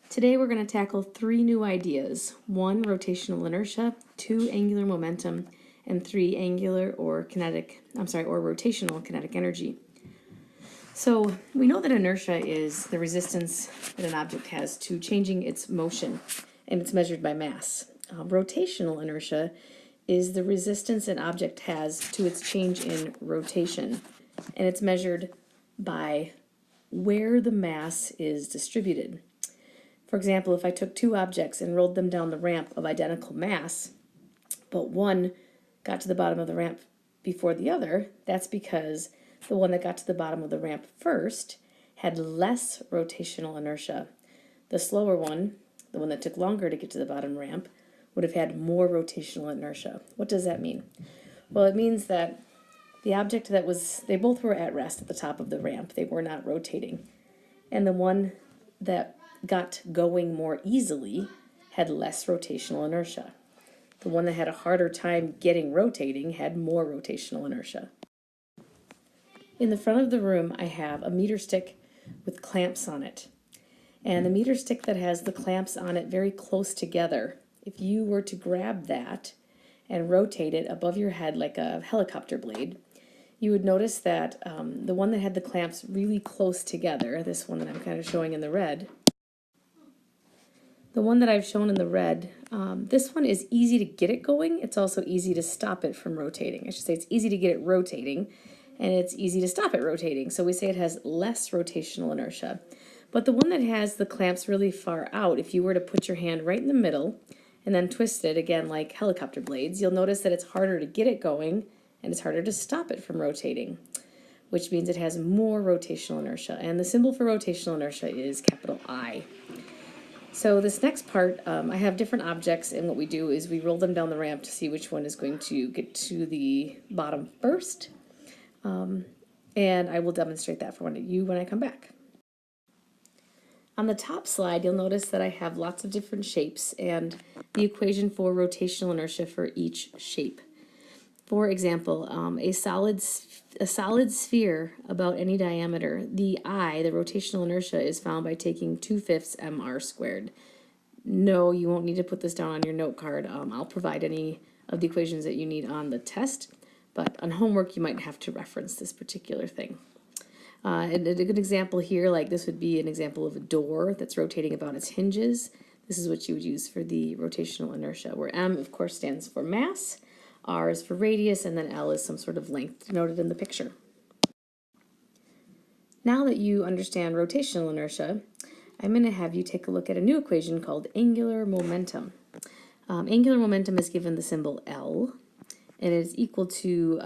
Today we're going to tackle 3 new ideas. 1, rotational inertia, 2, angular momentum, and 3, rotational kinetic energy. So we know that inertia is the resistance that an object has to changing its motion, and it's measured by mass. Rotational inertia is the resistance an object has to its change in rotation, and it's measured by where the mass is distributed. For example, if I took 2 objects and rolled them down the ramp of identical mass, but one got to the bottom of the ramp before the other, that's because the one that got to the bottom of the ramp first had less rotational inertia. The slower one, the one that took longer to get to the bottom ramp, would have had more rotational inertia. What does that mean? Well, it means that the object they both were at rest at the top of the ramp. They were not rotating. And the one that got going more easily had less rotational inertia. The one that had a harder time getting rotating had more rotational inertia. In the front of the room, I have a meter stick with clamps on it. And the meter stick that has the clamps on it very close together, if you were to grab that and rotate it above your head like a helicopter blade, you would notice that the one that had the clamps really close together, this one that I'm kind of showing in the red, the one that I've shown in the red, this one is easy to get it going. It's also easy to stop it from rotating. I should say it's easy to get it rotating, and it's easy to stop it rotating. So we say it has less rotational inertia. But the one that has the clamps really far out, if you were to put your hand right in the middle and then twist it, again like helicopter blades, you'll notice that it's harder to get it going and it's harder to stop it from rotating, which means it has more rotational inertia. And the symbol for rotational inertia is capital I. So this next part, I have different objects, and what we do is we roll them down the ramp to see which one is going to get to the bottom first. And I will demonstrate that for you when I come back. On the top slide, you'll notice that I have lots of different shapes and the equation for rotational inertia for each shape. For example, a solid sphere about any diameter, the rotational inertia, is found by taking 2/5 mr squared. No, you won't need to put this down on your note card. I'll provide any of the equations that you need on the test, but on homework you might have to reference this particular thing. And a good example here, like this would be an example of a door that's rotating about its hinges. This is what you would use for the rotational inertia, where m, of course, stands for mass, r is for radius, and then L is some sort of length denoted in the picture. Now that you understand rotational inertia, I'm going to have you take a look at a new equation called angular momentum. Angular momentum is given the symbol L, and it is equal to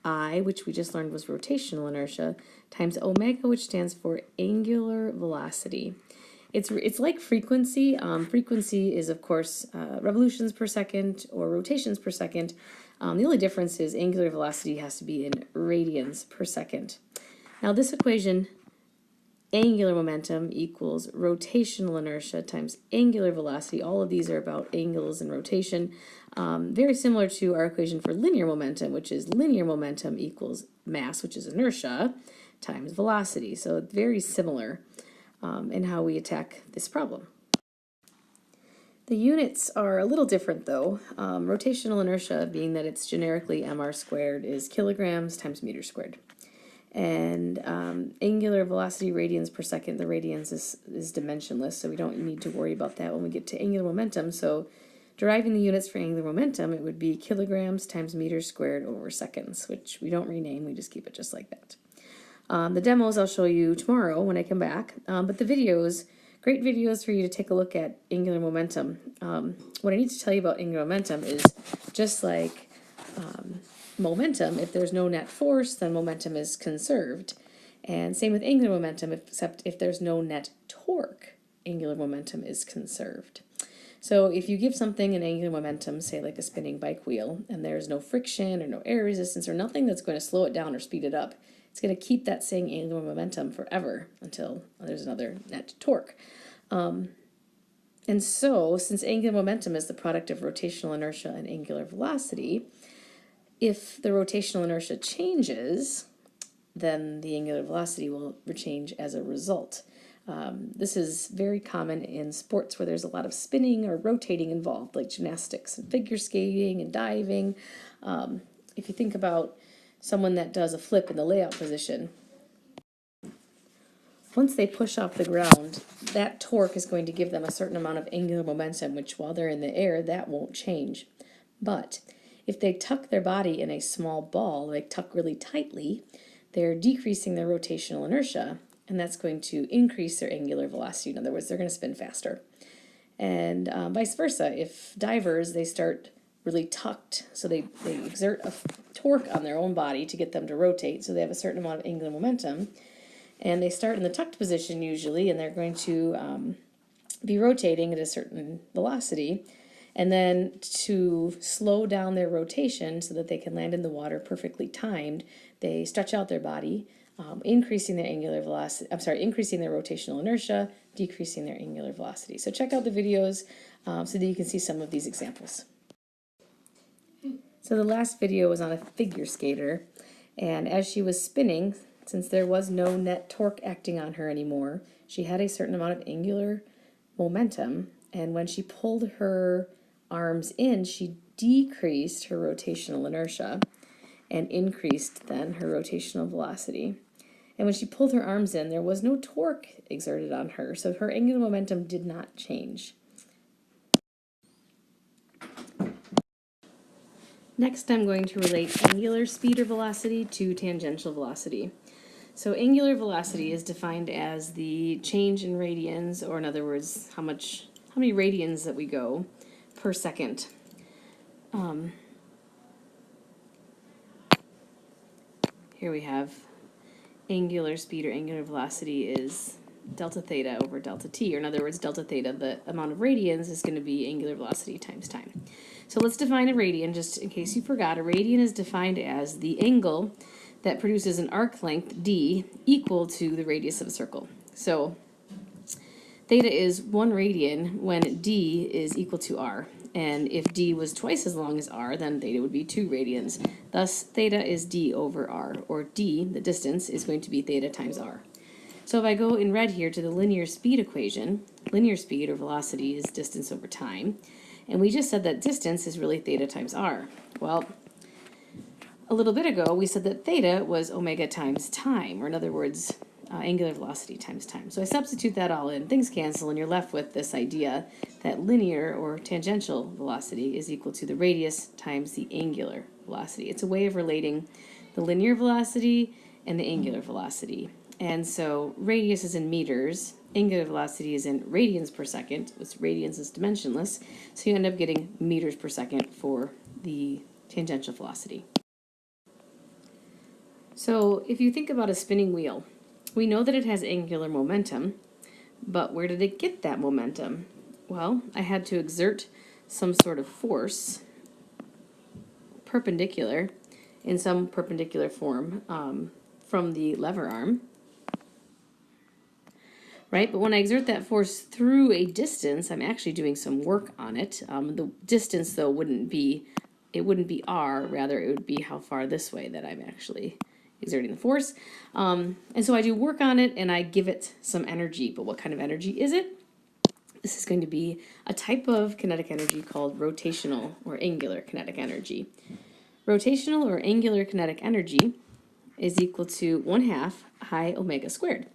I, which we just learned was rotational inertia, times omega, which stands for angular velocity. It's like frequency. Frequency is, of course, revolutions per second or rotations per second. The only difference is angular velocity has to be in radians per second. Now this equation, angular momentum equals rotational inertia times angular velocity. All of these are about angles and rotation. Very similar to our equation for linear momentum, which is linear momentum equals mass, which is inertia, times velocity. So it's very similar in how we attack this problem. The units are a little different though. Rotational inertia, being that it's generically mr squared, is kilograms times meter squared. And angular velocity radians per second, the radians is dimensionless, so we don't need to worry about that when we get to angular momentum. So deriving the units for angular momentum, it would be kilograms times meters squared over seconds, which we don't rename, we just keep it just like that. The demos I'll show you tomorrow when I come back, but the videos, great videos for you to take a look at angular momentum. What I need to tell you about angular momentum is just like momentum, if there's no net force, then momentum is conserved. And same with angular momentum, except if there's no net torque, angular momentum is conserved. So if you give something an angular momentum, say like a spinning bike wheel, and there's no friction or no air resistance or nothing that's going to slow it down or speed it up, it's going to keep that same angular momentum forever until there's another net torque. And so, since angular momentum is the product of rotational inertia and angular velocity, if the rotational inertia changes, then the angular velocity will change as a result. This is very common in sports where there's a lot of spinning or rotating involved, like gymnastics and figure skating and diving. If you think about someone that does a flip in the layout position, once they push off the ground, that torque is going to give them a certain amount of angular momentum, which while they're in the air, that won't change. But if they tuck their body in a small ball, like tuck really tightly, they're decreasing their rotational inertia, and that's going to increase their angular velocity. In other words, they're going to spin faster. And vice versa. If divers, they start really tucked, so they exert a torque on their own body to get them to rotate, so they have a certain amount of angular momentum, and they start in the tucked position usually, and they're going to be rotating at a certain velocity. And then to slow down their rotation so that they can land in the water perfectly timed, they stretch out their body, increasing their angular velocity, increasing their rotational inertia, decreasing their angular velocity. So check out the videos so that you can see some of these examples. So the last video was on a figure skater, and as she was spinning, since there was no net torque acting on her anymore, she had a certain amount of angular momentum, and when she pulled her arms in, she decreased her rotational inertia and increased then her rotational velocity. And when she pulled her arms in, there was no torque exerted on her, so her angular momentum did not change. Next, I'm going to relate angular speed or velocity to tangential velocity. So angular velocity is defined as the change in radians, or in other words, how many radians that we go per second. Here we have angular speed or angular velocity is delta theta over delta t, or in other words, delta theta, the amount of radians, is going to be angular velocity times time. So let's define a radian, just in case you forgot. A radian is defined as the angle that produces an arc length d equal to the radius of a circle. So theta is 1 radian when d is equal to r. And if d was twice as long as r, then theta would be 2 radians. Thus, theta is d over r, or d, the distance, is going to be theta times r. So if I go in red here to the linear speed equation, linear speed or velocity is distance over time. And we just said that distance is really theta times r. Well, a little bit ago, we said that theta was omega times time, or in other words, angular velocity times time. So I substitute that all in, things cancel, and you're left with this idea that linear or tangential velocity is equal to the radius times the angular velocity. It's a way of relating the linear velocity and the angular velocity. And so radius is in meters, angular velocity is in radians per second, which radians is dimensionless, so you end up getting meters per second for the tangential velocity. So if you think about a spinning wheel, we know that it has angular momentum, but where did it get that momentum? Well, I had to exert some sort of force perpendicular, in some perpendicular form, from the lever arm, right? But when I exert that force through a distance, I'm actually doing some work on it. The distance, though, wouldn't be r, rather it would be how far this way that I'm actually exerting the force. And so I do work on it and I give it some energy. But what kind of energy is it? This is going to be a type of kinetic energy called rotational or angular kinetic energy. Rotational or angular kinetic energy is equal to 1/2 I omega squared.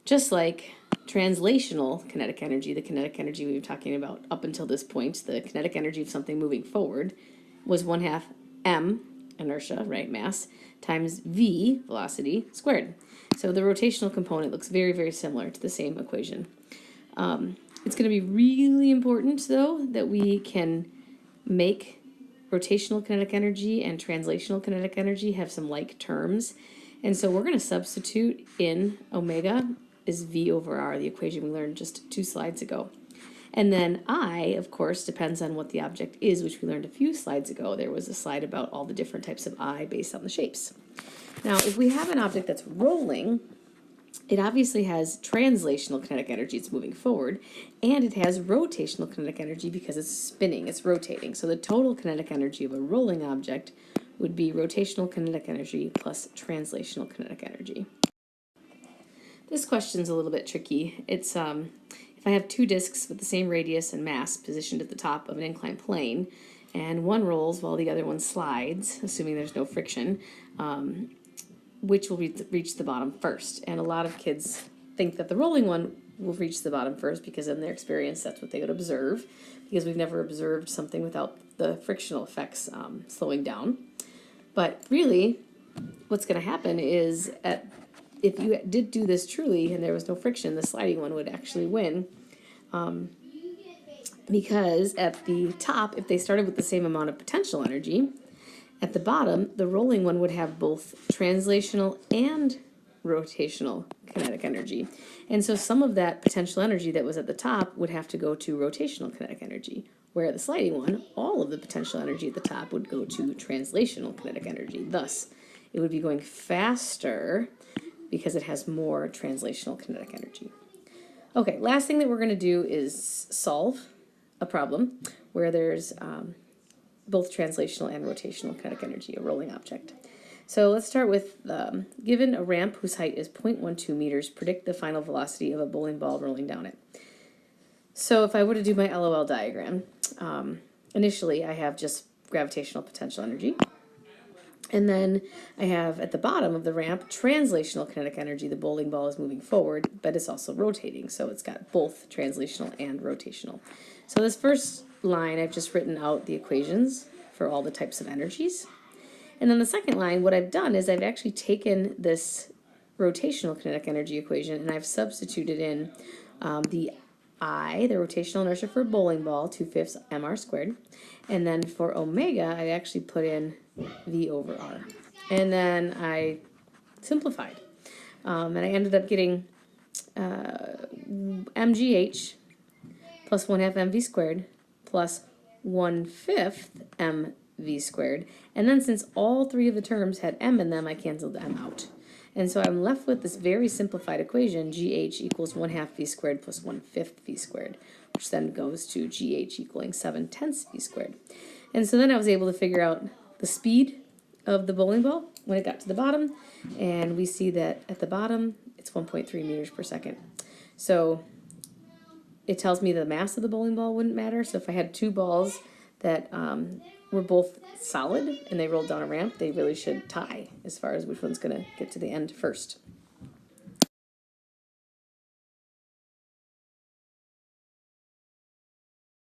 Just like translational kinetic energy, the kinetic energy we were talking about up until this point, the kinetic energy of something moving forward, was 1/2 m, inertia, right, mass, times v, velocity, squared. So the rotational component looks very, very similar to the same equation. It's going to be really important, though, that we can make rotational kinetic energy and translational kinetic energy have some like terms. And so we're going to substitute in omega is v over r, the equation we learned just 2 slides ago. And then I, of course, depends on what the object is, which we learned a few slides ago. There was a slide about all the different types of I based on the shapes. Now, if we have an object that's rolling, it obviously has translational kinetic energy, it's moving forward, and it has rotational kinetic energy because it's spinning, it's rotating. So the total kinetic energy of a rolling object would be rotational kinetic energy plus translational kinetic energy. This question's a little bit tricky. It's if I have two discs with the same radius and mass positioned at the top of an inclined plane, and one rolls while the other one slides, assuming there's no friction, which will reach the bottom first? And a lot of kids think that the rolling one will reach the bottom first because in their experience that's what they would observe, because we've never observed something without the frictional effects slowing down. But really, what's going to happen is if you did do this truly and there was no friction, the sliding one would actually win. Because at the top, if they started with the same amount of potential energy, at the bottom, the rolling one would have both translational and rotational kinetic energy. And so some of that potential energy that was at the top would have to go to rotational kinetic energy, where the sliding one, all of the potential energy at the top would go to translational kinetic energy. Thus, it would be going faster because it has more translational kinetic energy. Okay, last thing that we're going to do is solve a problem where there's both translational and rotational kinetic energy, a rolling object. So let's start with, given a ramp whose height is 0.12 meters, predict the final velocity of a bowling ball rolling down it. So if I were to do my LOL diagram, initially I have just gravitational potential energy. And then I have at the bottom of the ramp translational kinetic energy. The bowling ball is moving forward, but it's also rotating. So it's got both translational and rotational. So this first line, I've just written out the equations for all the types of energies. And then the second line, what I've done is I've actually taken this rotational kinetic energy equation and I've substituted in the rotational inertia for a bowling ball, 2/5 mr squared. And then for omega, I actually put in V over R. And then I simplified. And I ended up getting mgh plus 1/2 mv squared plus 1/5 mv squared. And then since all three of the terms had m in them, I canceled the m out. And so I'm left with this very simplified equation, GH equals 1/2 v squared plus 1/5 v squared, which then goes to GH equaling 7/10 v squared. And so then I was able to figure out the speed of the bowling ball when it got to the bottom, and we see that at the bottom, it's 1.3 meters per second. So it tells me the mass of the bowling ball wouldn't matter. So if I had two balls that were both solid and they rolled down a ramp, they really should tie as far as which one's going to get to the end first.